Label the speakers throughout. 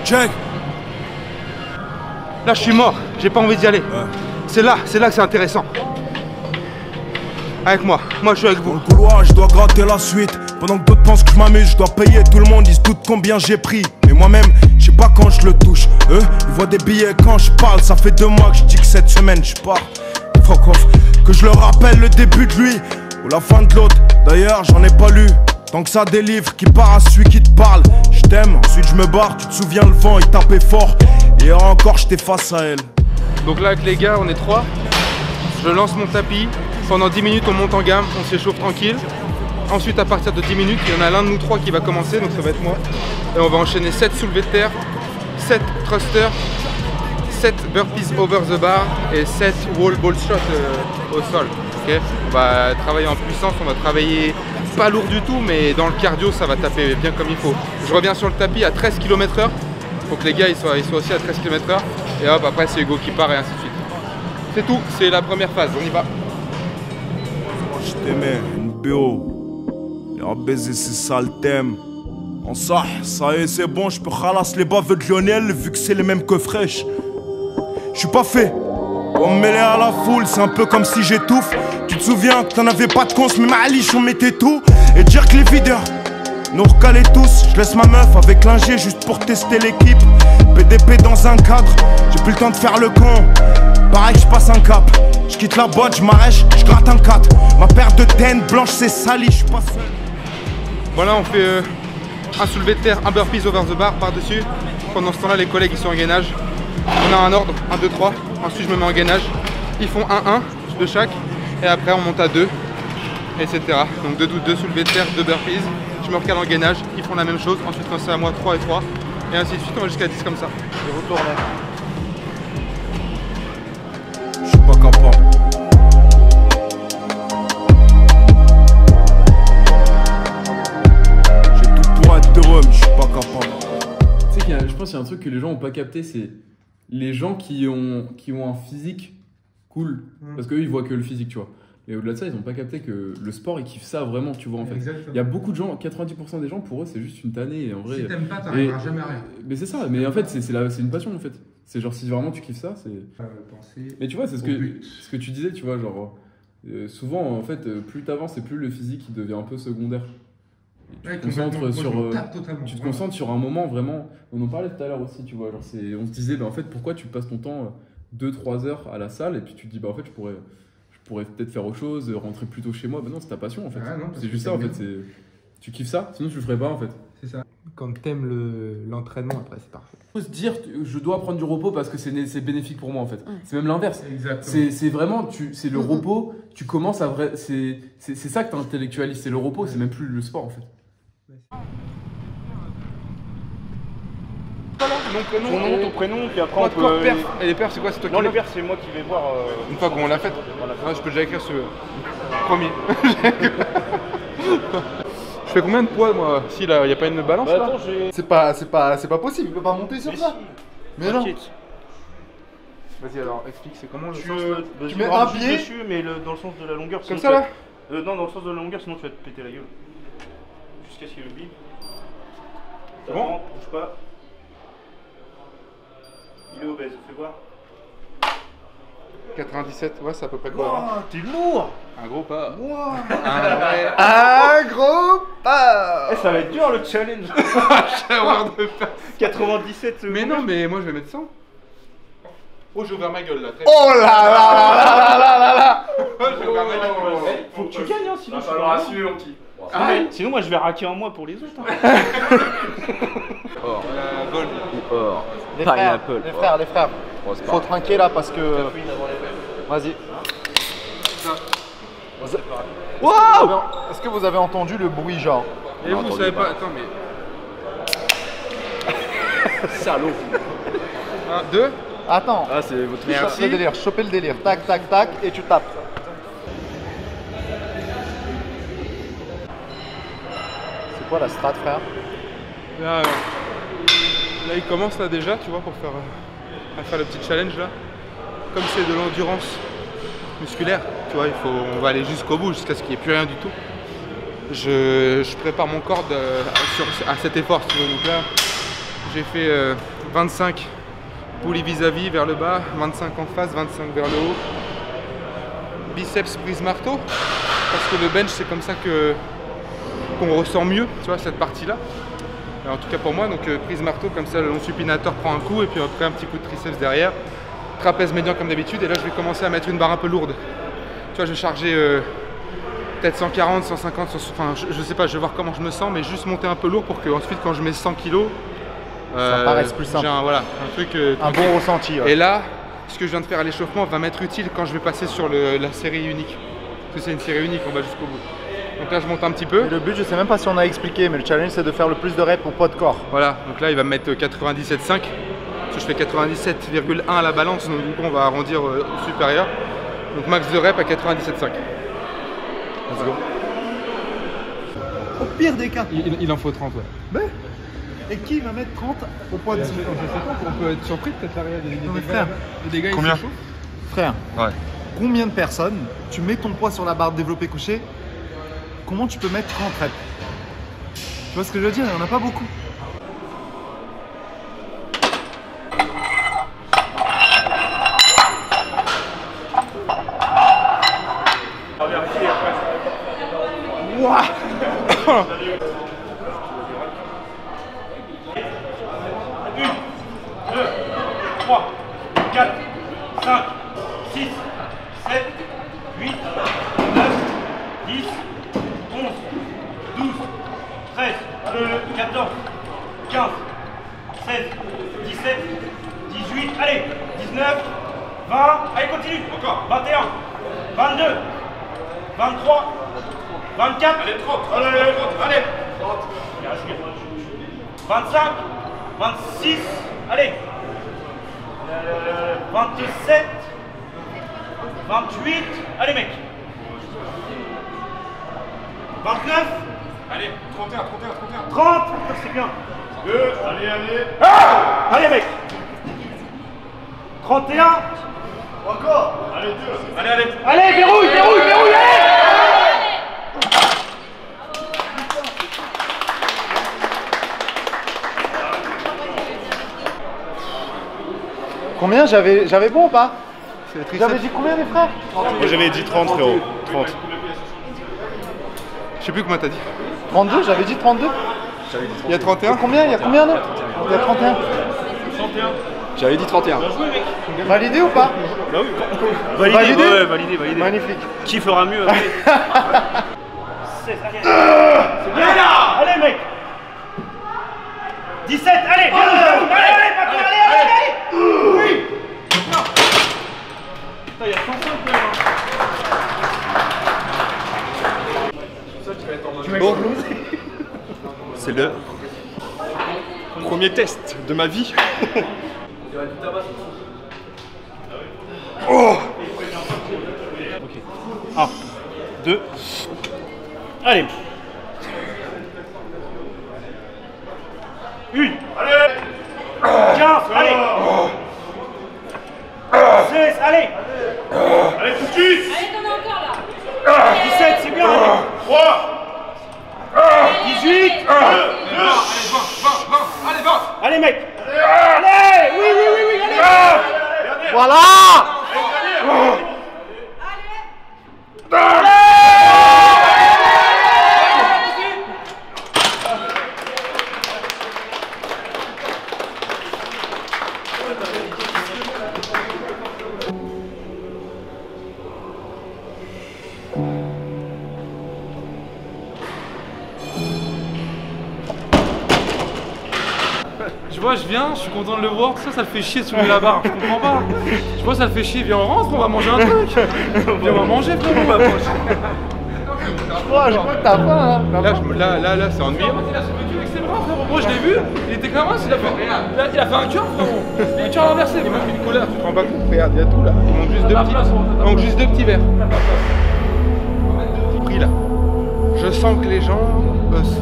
Speaker 1: Check.
Speaker 2: Là, je suis mort. J'ai pas envie d'y aller. C'est là que c'est intéressant. Avec moi je suis avec vous.
Speaker 1: Dans le couloir, je dois gratter la suite. Pendant que d'autres pensent que je m'amuse, je dois payer tout le monde. Ils se doutent combien j'ai pris. Mais moi-même, je sais pas quand je le touche. Eux, ils voient des billets quand je parle. Ça fait 2 mois que je dis que cette semaine je pars. Fuck off. Que je leur rappelle le début de lui ou la fin de l'autre. D'ailleurs, j'en ai pas lu. Tant que ça délivre, qui part à celui qui te parle. Je t'aime, ensuite je me barre. Tu te souviens, le vent il tapait fort. Et hier encore, j'étais face à elle.
Speaker 2: Donc là, avec les gars, on est 3. Je lance mon tapis. Pendant 10 minutes, on monte en gamme, on s'échauffe tranquille. Ensuite, à partir de 10 minutes, il y en a l'un de nous 3 qui va commencer, donc ça va être moi. Et on va enchaîner 7 soulevés de terre, 7 thrusters, 7 burpees over the bar et 7 wall ball shots au sol. Okay, on va travailler en puissance, on va travailler pas lourd du tout, mais dans le cardio, ça va taper bien comme il faut. Je reviens sur le tapis à 13 km/h. Faut que les gars ils soient aussi à 13 km/h. Et hop, après c'est Hugo qui part et ainsi de suite. C'est tout, c'est la première phase, on y va.
Speaker 1: Je t'aimais, NBO. Les baiser, c'est ça le thème. En ça y est, c'est bon, je peux ralasse les baveux de Lionel vu que c'est les mêmes que fraîches. Je suis pas fait pour me mêler à la foule, c'est un peu comme si j'étouffe. Tu te souviens que t'en avais pas de cons, mais Malich on mettait tout. Et dire que les videurs nous recalaient tous. Je laisse ma meuf avec l'ingé juste pour tester l'équipe. PDP dans un cadre, j'ai plus le temps de faire le con. Pareil que je passe un cap. Je quitte la boîte, je m'arrête, je gratte un 4. Ma paire de tennes blanche c'est sali, je suis pas seul.
Speaker 2: Voilà, on fait un soulevé de terre, un burpees over the bar par-dessus. Pendant ce temps-là, les collègues ils sont en gainage. On a un ordre, 1, 2, 3. Ensuite, je me mets en gainage. Ils font 1, 1 de chaque. Et après, on monte à 2, etc. Donc 2 soulevés de terre, 2 burpees. Je me recale en gainage. Ils font la même chose. Ensuite, quand c'est à moi, 3 et 3. Et ainsi de suite, on va jusqu'à 10 comme ça. Je retourne.
Speaker 1: Je suis pas capable. J'ai tout pour être heureux, mais je suis pas capable.
Speaker 3: Tu sais je pense qu'il y a un truc que les gens ont pas capté, c'est les gens qui ont un physique cool. Parce qu'eux, ils voient que le physique, tu vois. Et au-delà de ça, ils ont pas capté que le sport, ils kiffent ça vraiment, tu vois, en fait.
Speaker 4: Exactement.
Speaker 3: Il y a beaucoup de gens, 90% des gens, pour eux, c'est juste une tannée. Et en vrai,
Speaker 4: si t'aimes pas, t'arriveras jamais à rien.
Speaker 3: Mais c'est ça, mais en fait, c'est une passion, en fait. C'est genre, si vraiment tu kiffes ça, c'est... Mais tu vois, c'est ce que tu disais, tu vois, genre... souvent, en fait, plus t'avances et plus le physique, il devient un peu secondaire. Tu te concentres sur un moment, vraiment... On en parlait tout à l'heure aussi, tu vois, genre, on se disait, bah, en fait, pourquoi tu passes ton temps 2-3 heures à la salle, et puis tu te dis, bah, en fait, je pourrais peut-être faire autre chose, rentrer plus tôt chez moi. Bah non, c'est ta passion, en fait.
Speaker 4: Ah,
Speaker 3: c'est juste ça, en fait, tu kiffes ça, sinon tu le ferais pas, en fait.
Speaker 4: C'est ça. Quand t'aimes l'entraînement, après, c'est parfait.
Speaker 3: Il faut se dire, je dois prendre du repos parce que c'est bénéfique pour moi, en fait. C'est même l'inverse.
Speaker 4: Exactement.
Speaker 3: C'est vraiment, c'est le repos, tu commences à c'est ça que t'intellectualises, c'est le repos, c'est même plus le sport, en fait.
Speaker 2: Ton nom, ton prénom, puis après on peut... perf. Et les perfs, c'est quoi? C'est toi qui...
Speaker 5: Non, les perfs, c'est moi qui vais voir...
Speaker 2: Une fois qu'on l'a fait. Voilà. Ah, je peux déjà écrire ce... Premier. Je fais combien de poids, moi? Si, là, il n'y a pas une balance, là? C'est pas possible, il peut pas monter sur ça. Mais non. Vas-y, alors, explique, c'est comment le sens?
Speaker 5: Tu mets un pied dessus, mais dans le sens de la longueur.
Speaker 2: Comme ça, là?
Speaker 5: Non, dans le sens de la longueur, sinon tu vas te péter la gueule. Jusqu'à ce qu'il oublie.
Speaker 2: C'est bon?
Speaker 5: Bouge pas. Il est obèse, fais voir.
Speaker 2: 97, ouais, c'est à peu près quoi?
Speaker 5: Wow, t'es lourd!
Speaker 2: Un gros pas.
Speaker 5: Wow.
Speaker 2: Un gros pas.
Speaker 5: Ça va être dur le challenge. 97.
Speaker 2: Mais non, mais moi je vais mettre 100. Oh, j'ai ouvert ma gueule là.
Speaker 5: Oh là là là là là là. J'ai ouvert ma gueule. Faut que tu gagnes, hein, sinon.
Speaker 2: Ça va assumer mon petit.
Speaker 5: Sinon, moi je vais raquer en moi pour les autres.
Speaker 2: Or. Gold.
Speaker 5: Or.
Speaker 6: Les frères. Faut trinquer là parce que... Vas-y. Wow! Est-ce que vous avez entendu le bruit genre?
Speaker 2: Et vous savez pas... Attends mais...
Speaker 6: Salaud.
Speaker 2: 1, 2.
Speaker 6: Attends.
Speaker 5: Ah c'est votre
Speaker 6: Choper le délire, choper le délire. Tac, tac, tac, et tu tapes. C'est quoi la strat, frère?
Speaker 2: Là, il commence là déjà, tu vois, pour faire le petit challenge là. Comme c'est de l'endurance musculaire, tu vois, on va aller jusqu'au bout, jusqu'à ce qu'il n'y ait plus rien du tout. je prépare mon corps à cet effort. Si tu veux. Donc là, j'ai fait 25 poulies vis-à-vis vers le bas, 25 en face, 25 vers le haut. Biceps prise marteau, parce que le bench c'est comme ça qu'on ressent mieux, tu vois, cette partie-là. En tout cas pour moi, donc prise marteau, comme ça le long supinateur prend un coup et puis après un petit coup de triceps derrière. Trapèze médian comme d'habitude, et là je vais commencer à mettre une barre un peu lourde. Tu vois, je vais charger peut-être 140, 150, enfin je sais pas, je vais voir comment je me sens, mais juste monter un peu lourd pour que ensuite quand je mets 100 kg,
Speaker 6: ça paraisse plus simple.
Speaker 2: Voilà, un truc.
Speaker 6: Un bon ressenti. Ouais.
Speaker 2: Et là, ce que je viens de faire à l'échauffement va m'être utile quand je vais passer sur la série unique. Parce que c'est une série unique, on va jusqu'au bout. Donc là, je monte un petit peu.
Speaker 6: Et le but, je sais même pas si on a expliqué, mais le challenge, c'est de faire le plus de reps au poids de corps.
Speaker 2: Voilà, donc là, il va me mettre 97,5. Je fais 97,1 à la balance, donc du coup, on va arrondir au supérieur. Donc max de reps à 97,5. Let's go.
Speaker 6: Au pire des cas.
Speaker 2: Il en faut 30, ouais.
Speaker 6: Ben, et qui va mettre 30 au poids de...
Speaker 2: Je sais pas, on peut être surpris peut-être l'arrière des gars.
Speaker 6: Combien? Frère,
Speaker 2: ouais.
Speaker 6: Combien de personnes, tu mets ton poids sur la barre de développé couché, comment tu peux mettre 30 reps? Tu vois ce que je veux dire? Il n'y en a pas beaucoup. Wouah.
Speaker 7: 3, 4, 5, 6, 7, 8, 9, 10, 11, 12, 13, 14, 15, 16, 17, 18, allez, 19, 20, allez continue, encore, 21, 22, 23, 24, allez 30, allez, 25, 26, allez, 27, 28, allez mec, 29, allez, 31, 30, c'est bien, 2, allez, ah allez mec, 31, encore, allez 2, allez, verrouille, allez.
Speaker 6: Combien j'avais bon ou pas? J'avais dit combien les frères?
Speaker 1: Moi j'avais dit 30 frérot, 30.
Speaker 2: Je sais plus comment t'as dit.
Speaker 6: 32, j'avais dit 32.
Speaker 2: Il y a 31.
Speaker 6: Combien? Il y a combien là? Il y a 31.
Speaker 7: 31.
Speaker 3: J'avais dit 31.
Speaker 6: Validé ou pas?
Speaker 7: Bah oui. Validé. Ouais, validé.
Speaker 6: Magnifique.
Speaker 7: Qui fera mieux après? 16, allez. C'est bien là. Allez mec. 17, allez. Allez. Oui. Putain, il y a 105 là.
Speaker 3: Bon, c'est le premier test de ma vie.
Speaker 7: Oh. Ok. 1, 2. Allez. 1. Allez. 15, allez. 16, allez. Allez tout de suite.
Speaker 8: Allez, t'en as encore là.
Speaker 7: 17, c'est bien. 3. 18. 2.
Speaker 2: Allez, 20.
Speaker 7: Allez mec. Allez. Oui, allez.
Speaker 6: Voilà.
Speaker 9: Tu vois, je viens, je suis content de le voir, tout ça, ça le fait chier de soulever la barre, je comprends pas. Tu vois, ça le fait chier, viens, on rentre, on va manger un truc. Viens, on va manger, frérot, on va manger.
Speaker 6: Je crois que t'as faim là.
Speaker 2: Là, c'est ennuyeux.
Speaker 9: Il a sauvé avec ses bras, frérot. Moi, je l'ai vu, il était comme ça, il a fait un cœur, frérot. Un cœur renversé,
Speaker 2: Il m'a fait une colère, tu te rends pas compte? Regarde, il y a tout là. Il manque juste deux petits verres. Pris là. Je sens que les gens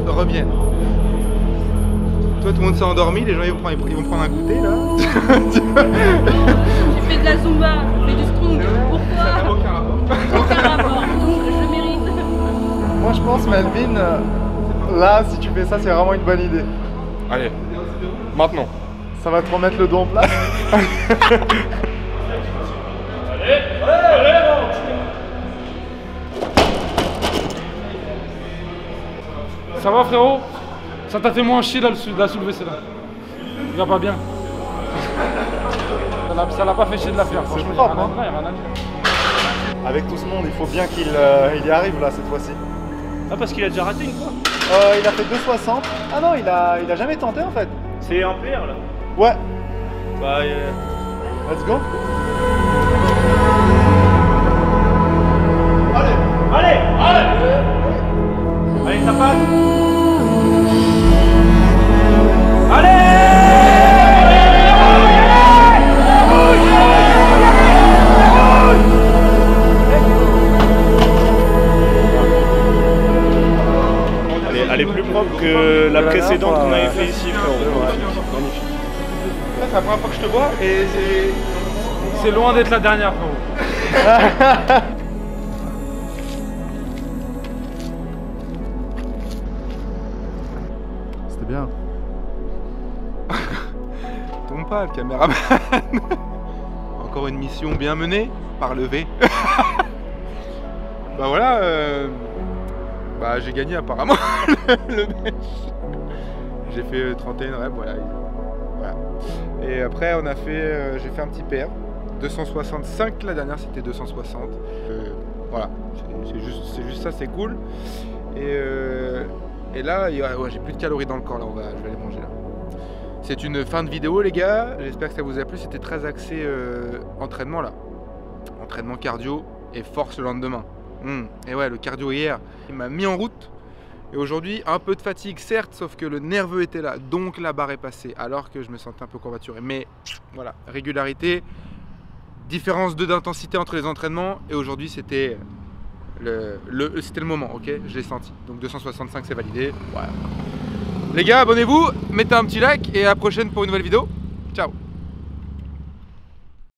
Speaker 2: reviennent. Toi, tout le monde s'est endormi, les gens ils vont prendre un goûter là.
Speaker 8: J'ai fait de la zumba, j'ai fait du strong. Pourquoi?
Speaker 2: Aucun rapport.
Speaker 8: Aucun rapport. Je mérite.
Speaker 6: Moi je pense Melvin, là si tu fais ça c'est vraiment une bonne idée.
Speaker 7: Allez, maintenant.
Speaker 6: Ça va te remettre le dos en place.
Speaker 9: Ça va frérot? Ça t'a fait moins chier là, de la soulever celle-là. Il va pas bien. Ça l'a pas fait chier de la faire.
Speaker 6: C'est
Speaker 9: Franchement,
Speaker 6: propre,
Speaker 9: il y a rien à dire.
Speaker 6: Avec tout ce monde, il faut bien qu'il y arrive là cette fois-ci.
Speaker 7: Ah, parce qu'il a déjà raté une fois.
Speaker 6: Il a fait 2,60. Ah non, il a jamais tenté en fait.
Speaker 7: C'est en PR là.
Speaker 6: Ouais.
Speaker 7: Bah,
Speaker 6: Let's go.
Speaker 7: allez, ça passe. Elle est plus propre que la précédente qu'on avait fait ici, frérot. Magnifique.
Speaker 9: C'est la première fois que je te vois et c'est loin d'être la dernière, frérot.
Speaker 6: C'était bien.
Speaker 2: Tombe pas, le caméraman. Encore une mission bien menée par le V. Bah voilà, bah j'ai gagné apparemment le match. J'ai fait 31 reps, voilà. Et après on a fait, j'ai fait un petit PR. 265, la dernière c'était 260. Voilà, c'est juste ça, c'est cool. Et là, ouais, j'ai plus de calories dans le corps, là, je vais aller manger là. C'est une fin de vidéo les gars, j'espère que ça vous a plu, c'était très axé entraînement là. Entraînement cardio et force le lendemain. Et ouais, le cardio hier, il m'a mis en route. Et aujourd'hui, un peu de fatigue certes, sauf que le nerveux était là, donc la barre est passée, alors que je me sentais un peu courbaturé. Mais voilà, régularité, différence d'intensité entre les entraînements, et aujourd'hui c'était c'était le moment, ok, je l'ai senti. Donc 265 c'est validé, voilà. Les gars, abonnez-vous, mettez un petit like, et à la prochaine pour une nouvelle vidéo. Ciao.